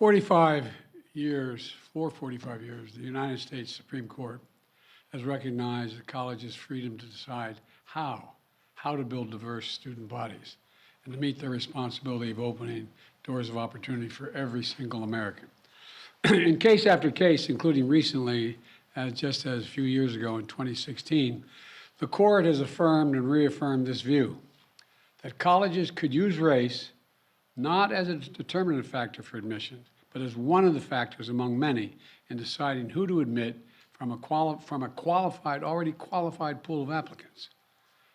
45 years, for 45 years, the United States Supreme Court has recognized the college's freedom to decide how to build diverse student bodies and to meet their responsibility of opening doors of opportunity for every single American. In case after case, including recently, just as a few years ago in 2016, the court has affirmed and reaffirmed this view, that colleges could use race not as a determinative factor for admission, but as one of the factors among many in deciding who to admit from a already qualified pool of applicants.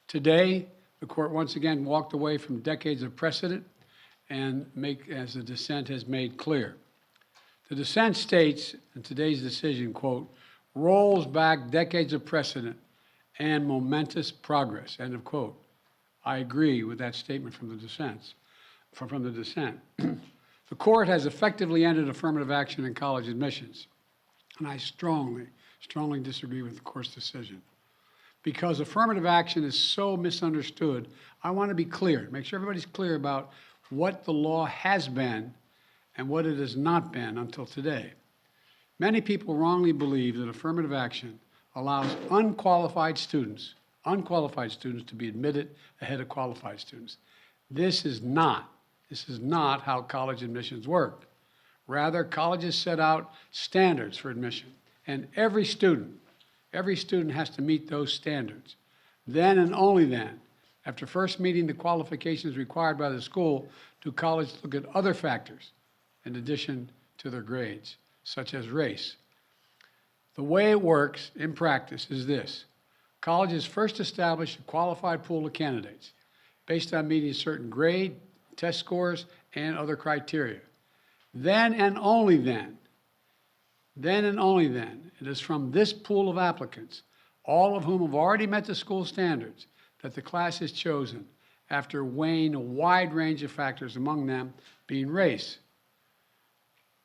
Today, the court once again walked away from decades of precedent and as the dissent has made clear. The dissent states in today's decision, quote, rolls back decades of precedent and momentous progress, end of quote. I agree with that statement from the dissent. The court has effectively ended affirmative action in college admissions, and I strongly disagree with the court's decision. Because affirmative action is so misunderstood, I want to be clear, make sure everybody's clear about what the law has been and what it has not been until today. Many people wrongly believe that affirmative action allows unqualified students to be admitted ahead of qualified students. This is not how college admissions work. Rather, colleges set out standards for admission, and every student has to meet those standards. Then and only then, after first meeting the qualifications required by the school, do colleges look at other factors in addition to their grades, such as race. The way it works in practice is this. Colleges first establish a qualified pool of candidates based on meeting certain grade, test scores, and other criteria. Then and only then, it is from this pool of applicants, all of whom have already met the school standards, that the class is chosen after weighing a wide range of factors, among them being race.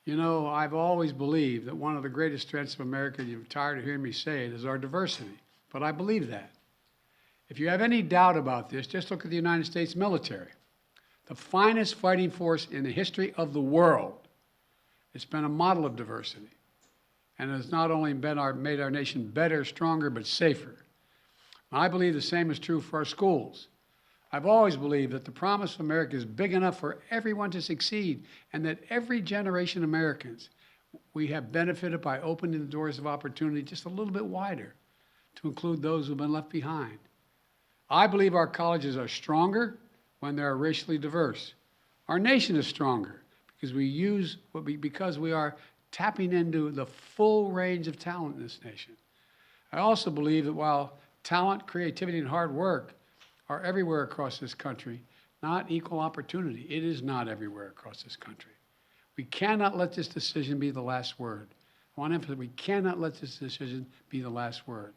You know, I've always believed that one of the greatest strengths of America, you're tired of hearing me say it, is our diversity. But I believe that. If you have any doubt about this, just look at the United States military. The finest fighting force in the history of the world. It's been a model of diversity. And has not only made our nation better, stronger, but safer. I believe the same is true for our schools. I've always believed that the promise of America is big enough for everyone to succeed, and that every generation of Americans, we have benefited by opening the doors of opportunity just a little bit wider to include those who've been left behind. I believe our colleges are stronger when they're racially diverse. Our nation is stronger because we are tapping into the full range of talent in this nation. I also believe that while talent, creativity, and hard work are everywhere across this country, not equal opportunity. It is not everywhere across this country. We cannot let this decision be the last word. I want to emphasize, we cannot let this decision be the last word.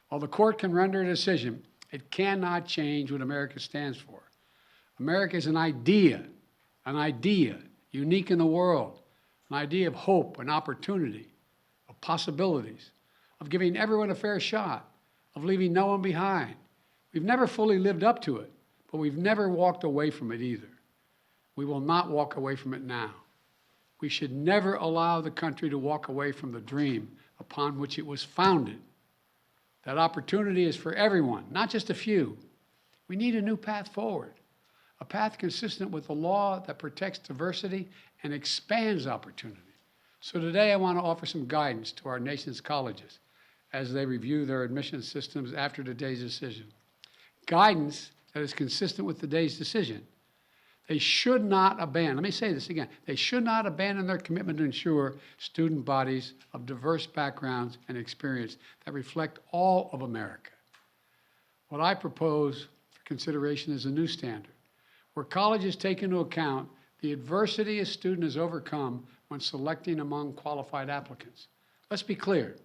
While the court can render a decision, it cannot change what America stands for. America is an idea unique in the world, an idea of hope and opportunity, of possibilities, of giving everyone a fair shot, of leaving no one behind. We've never fully lived up to it, but we've never walked away from it either. We will not walk away from it now. We should never allow the country to walk away from the dream upon which it was founded. That opportunity is for everyone, not just a few. We need a new path forward, a path consistent with the law that protects diversity and expands opportunity. So today I want to offer some guidance to our nation's colleges as they review their admission systems after today's decision. Guidance that is consistent with today's decision. They should not abandon, let me say this again, they should not abandon their commitment to ensure student bodies of diverse backgrounds and experience that reflect all of America. What I propose for consideration is a new standard, where colleges take into account the adversity a student has overcome when selecting among qualified applicants. Let's be clear,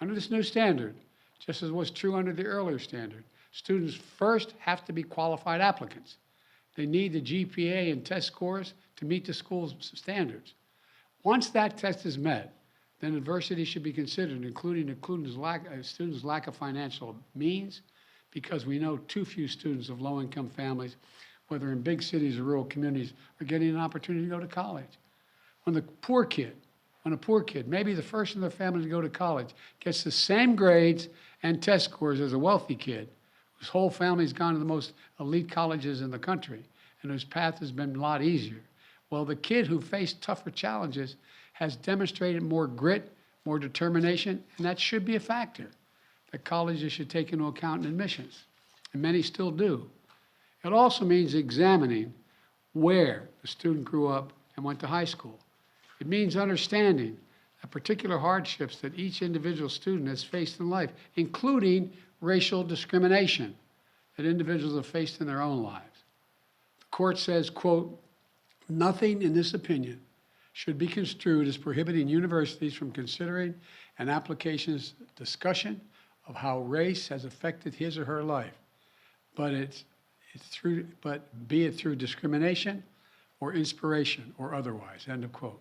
under this new standard, just as was true under the earlier standard, students first have to be qualified applicants. They need the GPA and test scores to meet the school's standards. Once that test is met, then adversity should be considered, including students' lack of financial means, because we know too few students of low-income families, whether in big cities or rural communities, are getting an opportunity to go to college. when a poor kid, maybe the first in their family to go to college, gets the same grades and test scores as a wealthy kid, whose whole family's gone to the most elite colleges in the country, and whose path has been a lot easier. Well, the kid who faced tougher challenges has demonstrated more grit, more determination, and that should be a factor that colleges should take into account in admissions, and many still do. It also means examining where the student grew up and went to high school. It means understanding the particular hardships that each individual student has faced in life, including racial discrimination that individuals have faced in their own lives. The court says, quote, "Nothing in this opinion should be construed as prohibiting universities from considering an application's discussion of how race has affected his or her life, but be it through discrimination or inspiration or otherwise," end of quote.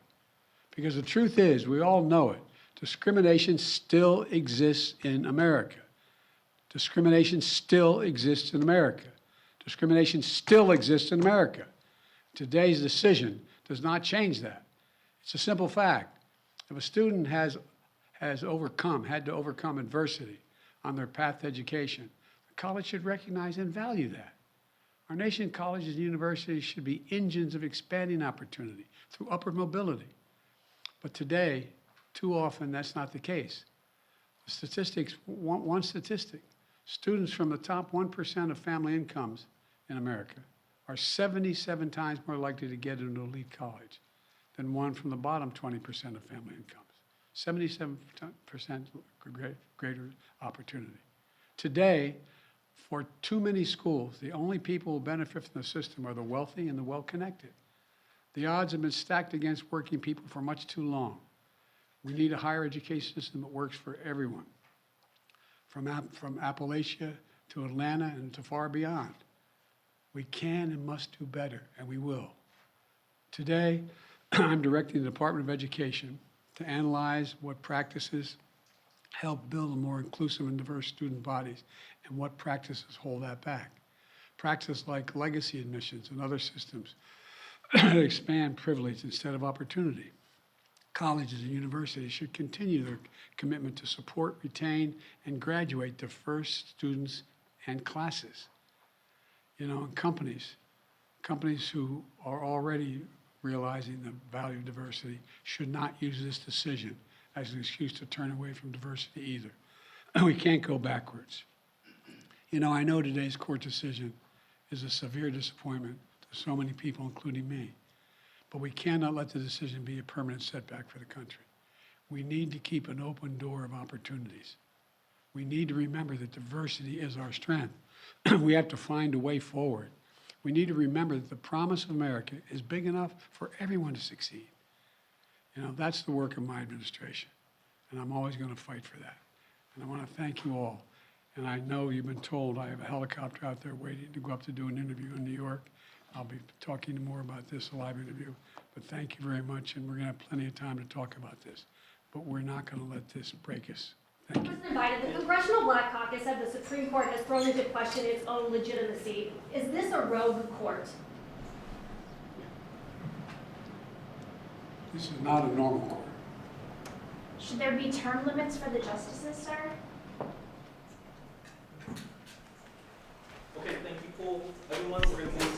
Because the truth is, we all know it, discrimination still exists in America. Discrimination still exists in America. Discrimination still exists in America. Today's decision does not change that. It's a simple fact. If a student had to overcome adversity on their path to education, the college should recognize and value that. Our nation's colleges and universities should be engines of expanding opportunity through upward mobility. But today, too often, that's not the case. The statistics, one statistic, students from the top 1% of family incomes in America are 77 times more likely to get into an elite college than one from the bottom 20% of family incomes. 77% greater opportunity. Today, for too many schools, the only people who benefit from the system are the wealthy and the well-connected. The odds have been stacked against working people for much too long. We need a higher education system that works for everyone, from Appalachia to Atlanta and to far beyond. We can and must do better, and we will. Today, I'm directing the Department of Education to analyze what practices help build a more inclusive and diverse student bodies and what practices hold that back. Practices like legacy admissions and other systems expand privilege instead of opportunity. Colleges and universities should continue their commitment to support, retain, and graduate diverse students and classes. You know, and companies who are already realizing the value of diversity should not use this decision as an excuse to turn away from diversity either. We can't go backwards. You know, I know today's court decision is a severe disappointment to so many people, including me. But we cannot let the decision be a permanent setback for the country. We need to keep an open door of opportunities. We need to remember that diversity is our strength. We have to find a way forward. We need to remember that the promise of America is big enough for everyone to succeed. You know, that's the work of my administration, and I'm always going to fight for that. And I want to thank you all. And I know you've been told I have a helicopter out there waiting to go up to do an interview in New York. I'll be talking more about this, a live interview. But thank you very much, and we're going to have plenty of time to talk about this. But we're not going to let this break us. Thank you. President Biden, the Congressional Black Caucus said the Supreme Court has thrown into question its own legitimacy. Is this a rogue court? This is not a normal court. Should there be term limits for the justices, sir? Okay, thank you, Paul. Everyone, we're going to move